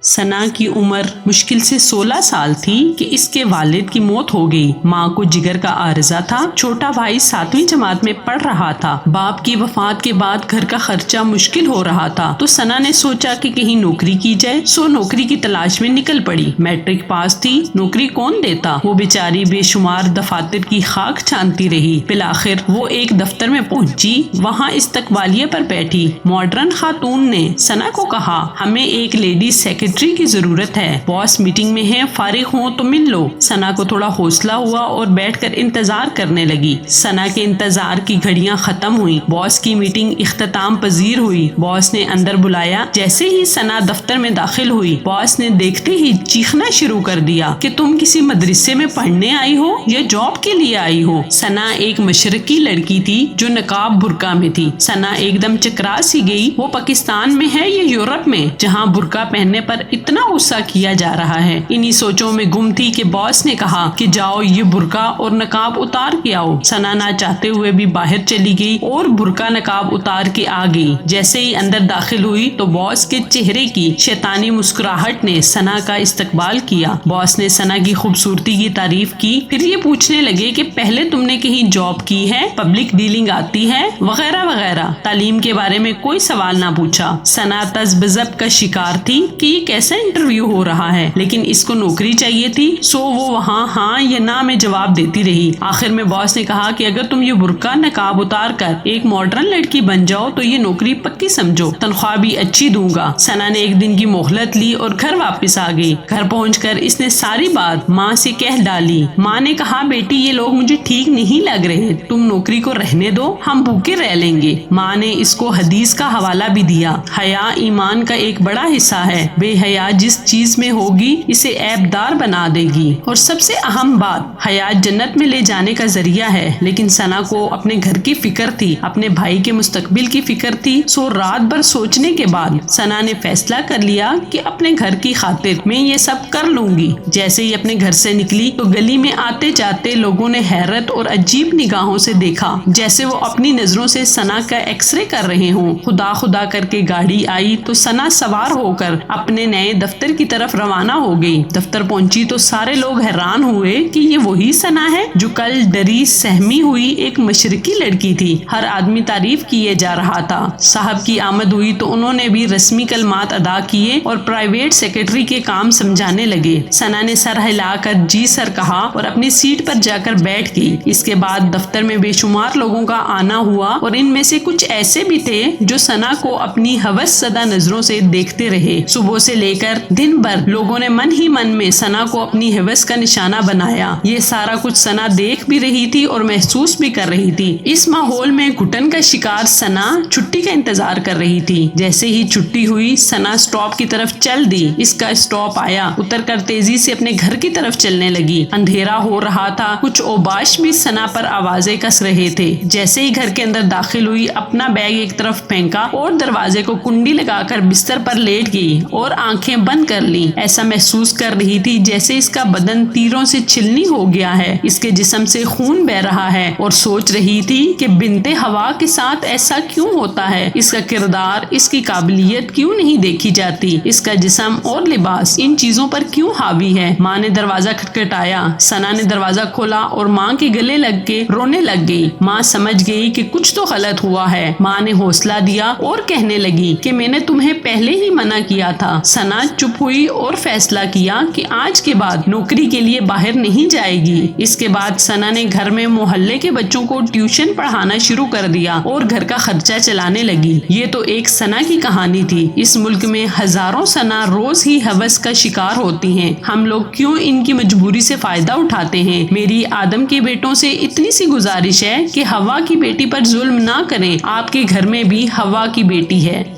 سنا کی عمر مشکل سے 16 سال تھی کہ اس کے والد کی موت ہو گئی۔ ماں کو جگر کا عارضہ تھا۔ چھوٹا بھائی 7ویں جماعت میں پڑھ رہا تھا۔ باپ کی وفات کے بعد گھر کا خرچہ مشکل ہو رہا تھا تو سنا نے سوچا کہ کہیں نوکری کی جائے، سو نوکری کی تلاش میں نکل پڑی۔ میٹرک پاس تھی، نوکری کون دیتا؟ وہ بیچاری بے شمار دفاتر کی خاک چھانتی رہی۔ بالآخر وہ ایک دفتر میں پہنچی، وہاں استقبالیہ پر بیٹھی۔ ماڈرن خاتون نے سنا کو کہا، ہمیں ایک لیڈی سیکرٹری کی ضرورت ہے، باس میٹنگ میں ہے، فارغ ہوں تو مل لو۔ سنا کو تھوڑا حوصلہ ہوا اور بیٹھ کر انتظار کرنے لگی۔ سنا کے انتظار کی گھڑیاں ختم ہوئیں۔ باس کی میٹنگ اختتام پذیر ہوئی۔ باس نے اندر بلایا۔ جیسے ہی سنا دفتر میں داخل ہوئی، باس نے دیکھتے ہی چیخنا شروع کر دیا کہ تم کسی مدرسے میں پڑھنے آئی ہو یا جاب کے لیے آئی ہو؟ سنا ایک مشرقی لڑکی تھی جو نقاب برقع میں تھی۔ سنا ایک دم چکرا سی گئی۔ وہ پاکستان میں ہے یا یورپ میں جہاں برقع پہننے پر اتنا غصہ کیا جا رہا ہے؟ انہی سوچوں میں گم تھی کہ باس نے کہا کہ جاؤ یہ برقع اور نقاب اتار کے آؤ۔ سنا نہ چاہتے ہوئے بھی باہر چلی گئی اور برقع نقاب اتار کے آ گئی۔ جیسے ہی اندر داخل ہوئی تو باس کے چہرے کی شیطانی مسکراہٹ نے سنا کا استقبال کیا۔ باس نے سنا کی خوبصورتی کی تعریف کی، پھر یہ پوچھنے لگے کہ پہلے تم نے کہیں جاب کی ہے، پبلک ڈیلنگ آتی ہے، وغیرہ وغیرہ۔ تعلیم کے بارے میں کوئی سوال نہ پوچھا۔ سنا تذبذب کا شکار تھی کہ یہ کیسا انٹرویو ہو رہا ہے، لیکن اس کو نوکری چاہیے تھی، سو وہ وہاں ہاں یا نہ میں جواب دیتی رہی۔ آخر میں باس نے کہا کہ اگر تم یہ برقع نقاب اتار کر ایک ماڈرن لڑکی بن جاؤ تو یہ نوکری پکی سمجھو، تنخواہ بھی اچھی دوں گا۔ سنا نے ایک دن کی مہلت لی اور گھر واپس آ گئی۔ گھر پہنچ کر اس نے ساری بات ماں سے کہہ ڈالی۔ ماں نے کہا، بیٹی یہ لوگ مجھے ٹھیک نہیں لگ رہے، تم نوکری کو رہنے دو، ہم بھوکے رہ لیں گے۔ ماں نے اس کو حدیث کا حوالہ بھی دیا، حیا ایمان کا ایک بڑا حصہ ہے، بے حیا جس چیز میں ہوگی اسے عیب دار بنا دے گی، اور سب سے اہم بات، حیا جنت میں لے جانے کا ذریعہ ہے۔ لیکن سنا کو اپنے گھر کی فکر تھی، اپنے بھائی کے مستقبل کی فکر تھی، سو رات بھر سوچنے کے بعد سنا نے فیصلہ کر لیا کہ اپنے گھر کی خاطر میں یہ سب کر لوں گی۔ جیسے ہی اپنے گھر سے نکلی تو گلی میں آتے جاتے لوگوں نے حیرت اور عجیب نگاہوں سے دیکھا، جیسے وہ اپنی نظروں سے سنا کا ایکس رے کر رہے ہوں۔ خدا خدا کر کے گاڑی آئی تو سنا سوار ہو کر اپنے نئے دفتر کی طرف روانہ ہو گئی۔ دفتر پہنچی تو سارے لوگ حیران ہوئے کہ یہ وہی سنا ہے جو کل ڈری سہمی ہوئی ایک مشرقی لڑکی تھی۔ ہر آدمی تعریف کیے جا رہا تھا۔ صاحب کی آمد ہوئی تو انہوں نے بھی رسمی کلمات ادا کیے اور پرائیویٹ سیکرٹری کے کام سمجھانے لگے۔ سنا نے سر ہلا کر جی سر کہا اور اپنی سیٹ پر جا کر بیٹھ گئی۔ اس کے بعد دفتر میں بے شمار لوگوں کا آنا ہوا اور ان میں سے کچھ ایسے بھی تھے جو سنا کو اپنی ہوس زدہ نظروں سے دیکھتے رہے۔ صبح سے لے کر دن بھر لوگوں نے من ہی من میں سنا کو اپنی ہوس کا نشانہ بنایا۔ یہ سارا کچھ سنا دیکھ بھی رہی تھی اور محسوس بھی کر رہی تھی۔ اس ماحول میں گھٹن کا شکار سنا چھٹی کا انتظار کر رہی تھی۔ جیسے ہی چھٹی ہوئی سنا سٹاپ کی طرف چل دی۔ اس کا سٹاپ آیا، اتر کر تیزی سے اپنے گھر کی طرف چلنے لگی۔ اندھیرا ہو رہا تھا، کچھ اوباش بھی سنا پر آوازیں کس رہے تھے۔ جیسے ہی گھر کے اندر داخل ہوئی اپنا بیگ ایک طرف پھینکا اور دروازے کو کنڈی لگا کر بستر پر لیٹ گئی اور آنکھیں بند کر لی۔ ایسا محسوس کر رہی تھی جیسے اس کا بدن تیروں سے چھلنی ہو گیا ہے، اس کے جسم سے خون بہ رہا ہے، اور سوچ رہی تھی کہ بنت ہوا کے ساتھ ایسا کیوں ہوتا ہے؟ اس کا کردار، اس کی قابلیت کیوں نہیں دیکھی جاتی؟ اس کا جسم اور لباس ان چیزوں پر کیوں حاوی ہے؟ ماں نے دروازہ کھٹکھٹایا۔ سنا نے دروازہ کھولا اور ماں کے گلے لگ کے رونے لگ گئی۔ ماں سمجھ گئی کہ کچھ تو غلط ہوا ہے۔ ماں نے حوصلہ دیا اور کہنے لگی کہ میں نے تمہیں پہلے ہی منع کیا تھا۔ سنا چپ ہوئی اور فیصلہ کیا کہ آج کے بعد نوکری کے لیے باہر نہیں جائے گی۔ اس کے بعد سنا نے گھر میں محلے کے بچوں کو ٹیوشن پڑھانا شروع کر دیا اور گھر کا خرچہ چلانے لگی۔ یہ تو ایک سنا کی کہانی تھی۔ اس ملک میں ہزاروں سنا روز ہی ہوس کا شکار ہوتی ہیں۔ ہم لوگ کیوں ان کی مجبوری سے فائدہ اٹھاتے ہیں؟ میری آدم کے بیٹوں سے اتنی سی گزارش ہے کہ ہوا کی بیٹی پر ظلم نہ کریں۔ آپ کے گھر میں بھی ہوا کی بیٹی ہے۔